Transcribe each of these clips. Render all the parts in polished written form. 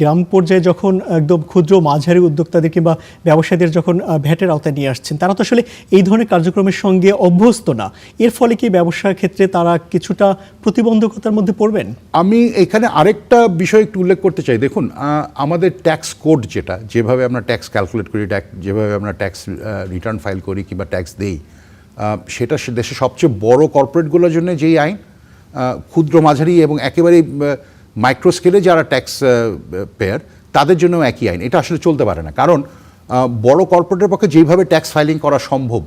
গ্রাম পর্যায়ে যখন একদম ক্ষুদ্র মাঝারি উদ্যোক্তাদের কিংবা ব্যবসায়ীদের যখন ভ্যাটের আওতায় নিয়ে আসছেন, তারা তো আসলে এই ধরনের কার্যক্রমের সঙ্গে অভ্যস্ত না। এর ফলে কি ব্যবসার ক্ষেত্রে তারা কিছুটা প্রতিবন্ধকতার মধ্যে পড়বেন? আমি এখানে আরেকটা বিষয় একটু উল্লেখ করতে চাই। দেখুন, আমাদের ট্যাক্স কোড যেভাবে আমরা ট্যাক্স ক্যালকুলেট করি, যেভাবে আমরা ট্যাক্স রিটার্ন ফাইল করি কিংবা ট্যাক্স দেই, সেটা দেশের সবচেয়ে বড় কর্পোরেটগুলোর জন্য যেই আইন, ক্ষুদ্র মাঝারি এবং একেবারেই মাইক্রো স্কেলে যারা ট্যাক্স পেয়ার তাদের জন্য একই আইন। এটা আসলে চলতে পারে না, কারণ বড় কর্পোরেটের পক্ষে যেইভাবে ট্যাক্স ফাইলিং করা সম্ভব,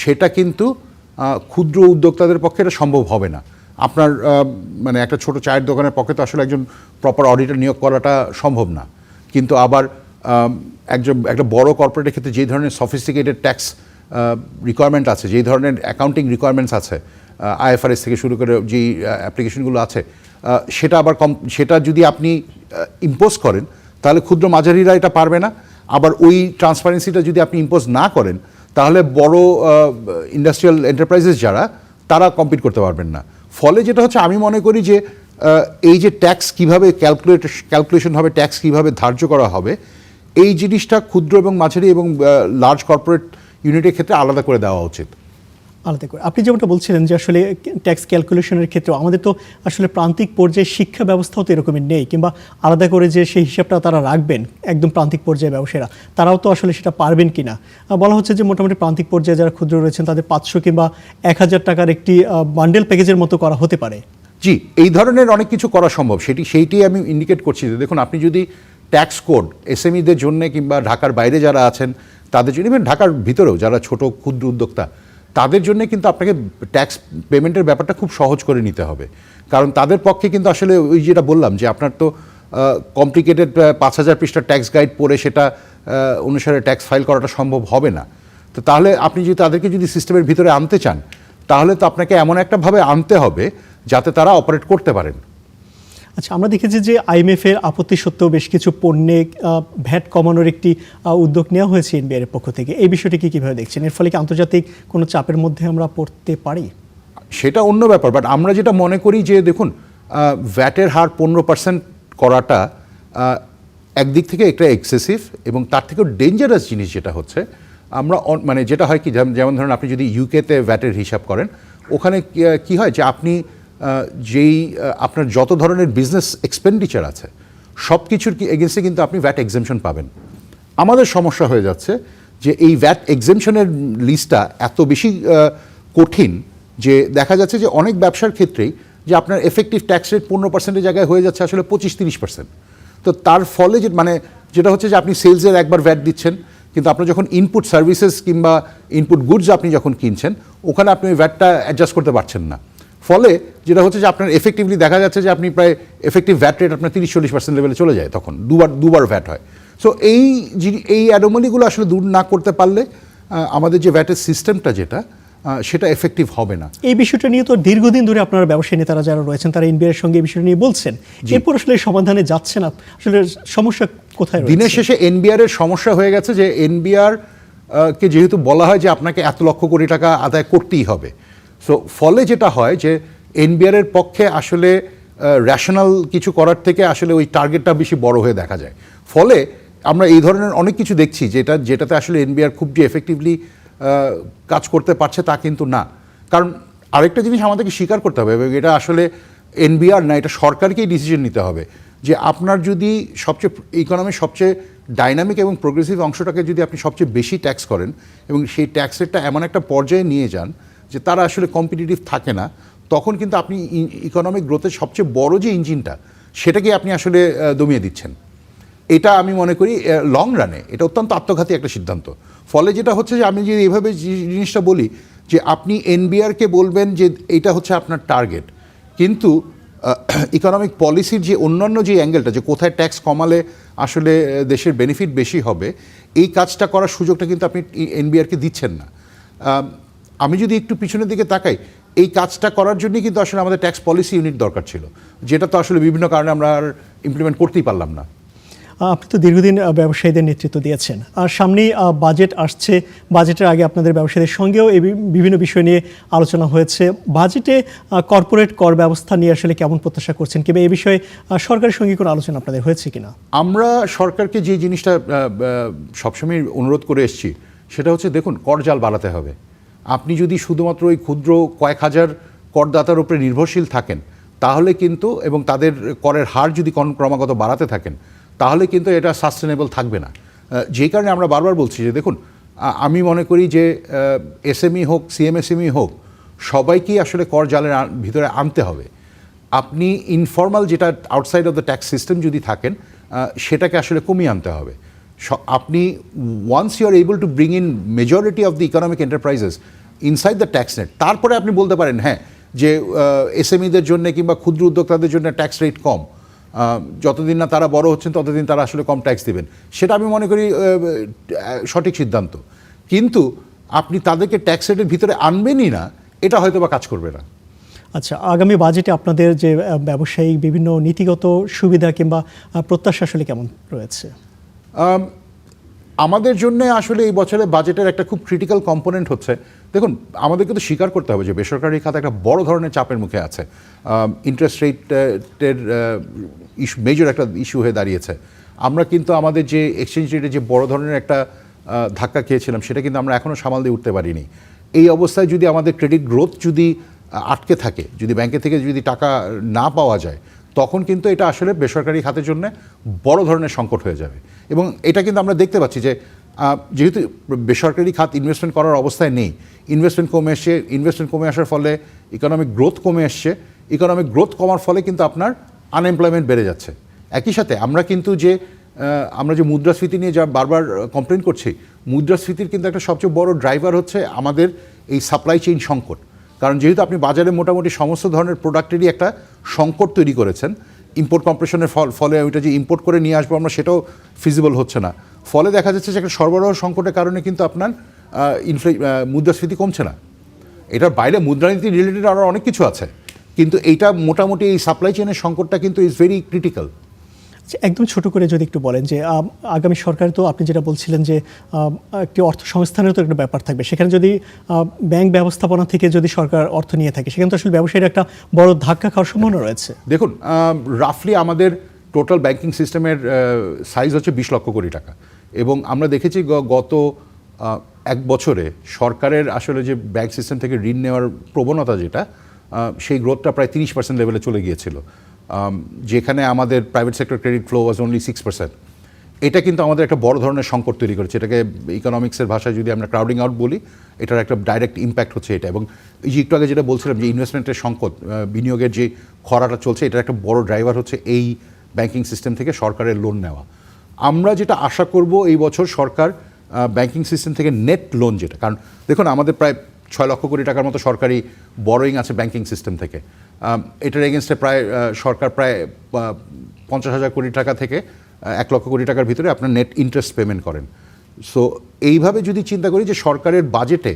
সেটা কিন্তু ক্ষুদ্র উদ্যোক্তাদের পক্ষে এটা সম্ভব হবে না। আপনার মানে একটা ছোট চায়ের দোকানের পক্ষে তো আসলে একজন প্রপার অডিটর নিয়োগ করাটা সম্ভব না। কিন্তু আবার একটা বড় কর্পোরেটের ক্ষেত্রে যেই ধরনের সফিস্টিকেটেড ট্যাক্স রিকোয়ারমেন্ট আছে, যেই ধরনের অ্যাকাউন্টিং রিকোয়ারমেন্টস আছে, IFRS থেকে শুরু করে যেই অ্যাপ্লিকেশনগুলো আছে, সেটা যদি আপনি ইম্পোজ করেন, তাহলে ক্ষুদ্র মাঝারিরা এটা পারবে না। আবার ওই ট্রান্সপারেন্সিটা যদি আপনি ইম্পোজ না করেন, তাহলে বড় ইন্ডাস্ট্রিয়াল এন্টারপ্রাইজেস যারা, তারা কম্পিট করতে পারবেন না। ফলে যেটা হচ্ছে, আমি মনে করি যে এই যে ট্যাক্স কীভাবে ক্যালকুলেশন হবে, ট্যাক্স কীভাবে ধার্য করা হবে, এই জিনিসটা ক্ষুদ্র এবং মাঝারি এবং লার্জ কর্পোরেট ইউনিটের ক্ষেত্রে আলাদা করে দেওয়া উচিত। আলাদা করে আপনি যেমনটা বলছিলেন যে আসলে ট্যাক্স ক্যালকুলেশনের ক্ষেত্রেও আমাদের তো আসলে প্রান্তিক পর্যায়ে শিক্ষা ব্যবস্থাও তো এরকমই নেই, কিংবা আলাদা করে যে সেই হিসাবটা তারা রাখবেন একদম প্রান্তিক পর্যায়ে ব্যবসায়ীরা, তারাও তো আসলে সেটা পারবেন কিনা। বলা হচ্ছে যে মোটামুটি প্রান্তিক পর্যায়ে যারা ক্ষুদ্র রয়েছেন তাদের 500 কিংবা 1000 টাকার একটি বান্ডেল প্যাকেজের মতো করা হতে পারে। জি, এই ধরনের অনেক কিছু করা সম্ভব, সেইটাই আমি ইন্ডিকেট করছি। যে দেখুন, আপনি যদি ট্যাক্স কোড SMEদের জন্য কিংবা ঢাকার বাইরে যারা আছেন তাদের জন্য, ইভেন ঢাকার ভিতরেও যারা ছোট ক্ষুদ্র উদ্যোক্তা, তাদের জন্য কিন্তু আপনাকে ট্যাক্স পেমেন্টের ব্যাপারটা খুব সহজ করে নিতে হবে। কারণ তাদের পক্ষে কিন্তু আসলে ওই যেটা বললাম যে আপনার তো কমপ্লিকেটেড 5000 পৃষ্ঠার ট্যাক্স গাইড পড়ে সেটা অনুসারে ট্যাক্স ফাইল করাটা সম্ভব হবে না। তো তাহলে আপনি যদি তাদেরকে যদি সিস্টেমের ভিতরে আনতে চান, তাহলে তো আপনাকে এমন একটাভাবে আনতে হবে যাতে তারা অপারেট করতে পারেন। আচ্ছা, আমরা দেখেছি যে IMF এর আপত্তি সত্ত্বেও বেশ কিছু পণ্যে ভ্যাট কমানোর একটি উদ্যোগ নেওয়া হয়েছে NBR এর পক্ষ থেকে। এই বিষয়টিকে কীভাবে দেখছেন? এর ফলে কি আন্তর্জাতিক কোনো চাপের মধ্যে আমরা পড়তে পারি? সেটা অন্য ব্যাপার, বাট আমরা যেটা মনে করি যে দেখুন, ভ্যাটের হার 15% করাটা একদিক থেকে একটা এক্সেসিভ, এবং তার থেকেও ডেঞ্জারাস জিনিস যেটা হচ্ছে, আমরা মানে যেটা হয় কি, যেমন ধরুন আপনি যদি ইউকেতে ভ্যাটের হিসাব করেন, ওখানে কি হয় যে আপনি আপনার যত ধরনের বিজনেস এক্সপেন্ডিচার আছে সব কিছুর এগেন্সে কিন্তু আপনি ভ্যাট এক্সেমশন পাবেন। আমাদের সমস্যা হয়ে যাচ্ছে যে এই ভ্যাট এক্সেমশনের লিস্টটা এত বেশি কঠিন যে দেখা যাচ্ছে যে অনেক ব্যবসার ক্ষেত্রেই যে আপনার এফেক্টিভ ট্যাক্স রেট 15%-এর জায়গায় হয়ে যাচ্ছে আসলে 25-30%। তো তার ফলে যেটা হচ্ছে যে আপনি সেলসের একবার ভ্যাট দিচ্ছেন, কিন্তু আপনার যখন ইনপুট সার্ভিসেস কিংবা ইনপুট গুডস আপনি যখন কিনছেন, ওখানে আপনি ওই ভ্যাটটা অ্যাডজাস্ট করতে পারছেন না। ফলে যেটা হচ্ছে যে আপনার এফেক্টিভলি দেখা যাচ্ছে যে আপনি প্রায় এফেক্টিভ ভ্যাট রেট আপনার 30-40% লেভেলে চলে যায়, তখন দুবার ভ্যাট হয়। সো এই অ্যানোমালিগুলো আসলে দূর না করতে পারলে আমাদের যে ভ্যাটের সিস্টেমটা সেটা এফেক্টিভ হবে না। এই বিষয়টা নিয়ে তো দীর্ঘদিন ধরে আপনারা ব্যবসায়ী নেতারা যারা রয়েছেন তারা NBR এর সঙ্গে এই বিষয়টা নিয়ে বলছেন, এরপর আসলে সমাধানে যাচ্ছে না। আসলে সমস্যা কোথায়? দিনের শেষে NBR এর সমস্যা হয়ে গেছে যে NBR কে যেহেতু বলা হয় যে আপনাকে এত লক্ষ কোটি টাকা আদায় করতেই হবে, সো ফলে যেটা হয় যে NBR এর পক্ষে আসলে রেশনাল কিছু করার থেকে আসলে ওই টার্গেটটা বেশি বড় হয়ে দেখা যায়। ফলে আমরা এই ধরনের অনেক কিছু দেখছি যেটাতে আসলে NBR খুব যে এফেক্টিভলি কাজ করতে পারছে তা কিন্তু না। কারণ আরেকটা জিনিস আমাদেরকে স্বীকার করতে হবে, এবং এটা আসলে NBR না, এটা সরকারকেই ডিসিশন নিতে হবে যে আপনার যদি ইকোনমির সবচেয়ে ডাইনামিক এবং প্রোগ্রেসিভ অংশটাকে যদি আপনি সবচেয়ে বেশি ট্যাক্স করেন, এবং সেই ট্যাক্স রেটটা এমন একটা পর্যায়ে নিয়ে যান যে তারা আসলে কম্পিটিটিভ থাকে না, তখন কিন্তু আপনি ইকোনমিক গ্রোথের সবচেয়ে বড় যে ইঞ্জিনটা, সেটাকে আপনি আসলে দমিয়ে দিচ্ছেন। এটা আমি মনে করি লং রানে এটা অত্যন্ত আত্মঘাতী একটা সিদ্ধান্ত। ফলে যেটা হচ্ছে যে আমি যদি এইভাবে জিনিসটা বলি যে আপনি NBRকে বলবেন যে এটা হচ্ছে আপনার টার্গেট, কিন্তু ইকোনমিক পলিসির যে অন্যান্য যে অ্যাঙ্গেলটা, যে কোথায় ট্যাক্স কমালে আসলে দেশের বেনিফিট বেশি হবে, এই কাজটা করার সুযোগটা কিন্তু আপনি NBRকে দিচ্ছেন না। আমি যদি একটু পিছনের দিকে তাকাই, এই কাজটা করার জন্যই কিন্তু আসলে আমাদের ট্যাক্স পলিসি ইউনিট দরকার ছিল, যেটা তো আসলে বিভিন্ন কারণে আমরা আর ইমপ্লিমেন্ট করতেই পারলাম না। আপনি তো দীর্ঘদিন ব্যবসায়ীদের নেতৃত্ব দিয়েছেন, আর সামনেই বাজেট আসছে। বাজেটের আগে আপনাদের ব্যবসায়ীদের সঙ্গেও এই বিভিন্ন বিষয় নিয়ে আলোচনা হয়েছে। বাজেটে কর্পোরেট কর ব্যবস্থা নিয়ে আসলে কেমন প্রত্যাশা করছেন, কিংবা এই বিষয়ে সরকারের সঙ্গে কোনো আলোচনা আপনাদের হয়েছে কিনা? আমরা সরকারকে যে জিনিসটা সবসময় অনুরোধ করে এসেছি সেটা হচ্ছে, দেখুন, করজাল বাড়াতে হবে। আপনি যদি শুধুমাত্র ওই ক্ষুদ্র কয়েক হাজার করদাতার উপরে নির্ভরশীল থাকেন তাহলে কিন্তু, এবং তাদের করের হার যদি ক্রমাগত বাড়াতে থাকেন তাহলে কিন্তু এটা সাস্টেনেবল থাকবে না। যেই কারণে আমরা বারবার বলছি যে দেখুন, আমি মনে করি যে এসএমই হোক, সিএমএসএমই হোক, সবাইকেই আসলে কর জালের ভিতরে আনতে হবে। আপনি ইনফর্মাল যেটা outside of the tax system যদি থাকেন সেটাকে আসলে কমিয়ে আনতে হবে। আপনি once you are able to bring in majority of the economic enterprises inside the tax net, তারপরে আপনি বলতে পারেন হ্যাঁ যে এসএমইদের জন্য কিংবা ক্ষুদ্র উদ্যোক্তাদের জন্য ট্যাক্স রেট কম, যতদিন না তারা বড় হচ্ছেন ততদিন তারা আসলে কম ট্যাক্স দেবেন, সেটা আমি মনে করি সঠিক সিদ্ধান্ত। কিন্তু আপনি তাদেরকে ট্যাক্স রেটের ভিতরে আনবেনই না, এটা হয়তো বা কাজ করবে না। আচ্ছা, আগামী বাজেটে আপনাদের যে ব্যবসায়িক বিভিন্ন নীতিগত সুবিধা কিংবা প্রত্যাশা আসলে কেমন রয়েছে? আমাদের জন্য আসলে এই বছরের বাজেটের একটা খুব ক্রিটিক্যাল কম্পোনেন্ট হচ্ছে, দেখুন, আমাদেরকে তো স্বীকার করতে হবে যে বেসরকারি খাত একটা বড় ধরনের চাপের মুখে আছে। ইন্টারেস্ট রেটের ইস্যু মেজর একটা ইস্যু হয়ে দাঁড়িয়েছে। আমরা কিন্তু আমাদের যে এক্সচেঞ্জ রেটে যে বড় ধরনের একটা ধাক্কা খেয়েছিলাম সেটা কিন্তু আমরা এখনও সামাল দিয়ে উঠতে পারিনি। এই অবস্থায় যদি আমাদের ক্রেডিট গ্রোথ যদি আটকে থাকে, যদি ব্যাংকে থেকে যদি টাকা না পাওয়া যায়, তখন কিন্তু এটা আসলে বেসরকারি খাতের জন্য বড় ধরনের সংকট হয়ে যাবে। এবং এটা কিন্তু আমরা দেখতে পাচ্ছি যে যেহেতু বেসরকারি খাত ইনভেস্টমেন্ট করার অবস্থায় নেই, ইনভেস্টমেন্ট কমে এসছে, ইনভেস্টমেন্ট কমে আসার ফলে ইকোনমিক গ্রোথ কমে এসছে, ইকোনমিক গ্রোথ কমার ফলে কিন্তু আপনার আনএমপ্লয়মেন্ট বেড়ে যাচ্ছে। একই সাথে আমরা কিন্তু আমরা যে মুদ্রাস্ফীতি নিয়ে যা বারবার কমপ্লেন করছি, মুদ্রাস্ফীতির কিন্তু একটা সবচেয়ে বড় ড্রাইভার হচ্ছে আমাদের এই সাপ্লাই চেইন সংকট। কারণ যেহেতু আপনি বাজারে মোটামুটি সমস্ত ধরনের প্রোডাক্টেরই একটা সংকট তৈরি করেছেন, ইম্পোর্ট কম্প্রেশনের ফলে ওইটা যে ইম্পোর্ট করে নিয়ে আসবো আমরা, সেটাও ফিজিবল হচ্ছে না। ফলে দেখা যাচ্ছে যে একটা সরবরাহ সংকটের কারণে কিন্তু আপনার মুদ্রাস্ফীতি কমছে না। এটার বাইরে মুদ্রানীতি রিলেটেড আরও অনেক কিছু আছে, কিন্তু এইটা মোটামুটি এই সাপ্লাই চেইনের সংকটটা কিন্তু ইজ ভেরি ক্রিটিক্যাল। একদম ছোট করে যদি একটু বলেন যে আগামী সরকার, তো আপনি যেটা বলছিলেন যে একটি অর্থ সংস্থানের তো একটা ব্যাপার থাকবে, সেখানে যদি ব্যাংক ব্যবস্থাপনা থেকে যদি সরকার অর্থ নিয়ে থাকে, সেখানে তো আসলে ব্যবসায়ীর একটা বড় ধাক্কা খাওয়ার সম্ভাবনা রয়েছে। দেখুন, রাফলি আমাদের টোটাল ব্যাংকিং সিস্টেমের সাইজ হচ্ছে 20 লক্ষ কোটি টাকা, এবং আমরা দেখেছি গত এক বছরে সরকারের আসলে যে ব্যাংক সিস্টেম থেকে ঋণ নেওয়ার প্রবণতা যেটা, সেই গ্রোথটা প্রায় 30% লেভেলে চলে গিয়েছিল, যেখানে আমাদের private sector credit flow was only 6%। এটা কিন্তু আমাদের একটা বড় ধরনের সংকট তৈরি করেছে। এটাকে ইকোনমিক্সের ভাষায় যদি আমরা ক্রাউডিং আউট বলি, এটার একটা ডাইরেক্ট ইম্প্যাক্ট হচ্ছে এটা। এবং এই যে একটু আগে যেটা বলছিলাম যে ইনভেস্টমেন্টের সংকট, বিনিয়োগের যে খরাটা চলছে, এটার একটা বড় ড্রাইভার হচ্ছে এই ব্যাংকিং সিস্টেম থেকে সরকারের লোন নেওয়া। আমরা যেটা আশা করব এই বছর সরকার ব্যাংকিং সিস্টেম থেকে নেট লোন, যেটা, কারণ দেখুন আমাদের প্রায় 6 লক্ষ কোটি টাকার মতো সরকারি বরোয়িং আছে ব্যাংকিং সিস্টেম থেকে। এটার এগেনস্টে সরকার প্রায় 50,000 কোটি টাকা থেকে 1 লক্ষ কোটি টাকার ভিতরে আপনার নেট ইন্টারেস্ট পেমেন্ট করেন। সো এইভাবে যদি চিন্তা করি যে সরকারের বাজেটে,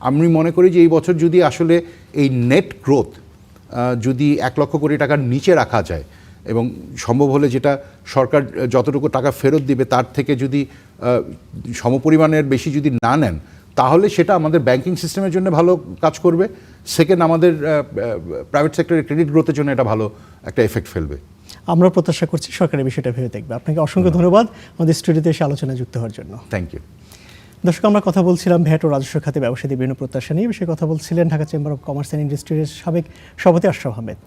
আমি মনে করি যে এই বছর যদি আসলে এই নেট গ্রোথ যদি 1 লক্ষ কোটি টাকার নিচে রাখা যায়, এবং সম্ভব হলে যেটা সরকার যতটুকু টাকা ফেরত দিবে তার থেকে যদি সমপরিমাণের বেশি যদি না নেন, তাহলে সেটা আমাদের ব্যাংকিং সিস্টেমের জন্য ভালো কাজ করবে। সেকেন্ড, আমাদের প্রাইভেট সেক্টরের ক্রেডিট গ্রোথের জন্য এটা ভালো একটা এফেক্ট ফেলবে। আমরা প্রত্যাশা করছি সরকারের বিষয়টা ভেবে দেখবে। আপনাকে অসংখ্য ধন্যবাদ আমাদের স্টুডিওতে এসে আলোচনায় যুক্ত হওয়ার জন্য। Thank you. দর্শক, আমরা কথা বলছিলাম ভ্যাট ও রাজস্ব খাতে ব্যবসায়ীদের বিভিন্ন প্রত্যাশা নিয়ে। বিষয়ে কথা বলছিলেন Dhaka chamber of commerce and ইন্ডাস্ট্রির সাবেক সভাপতি আশরাফ আহমেদ।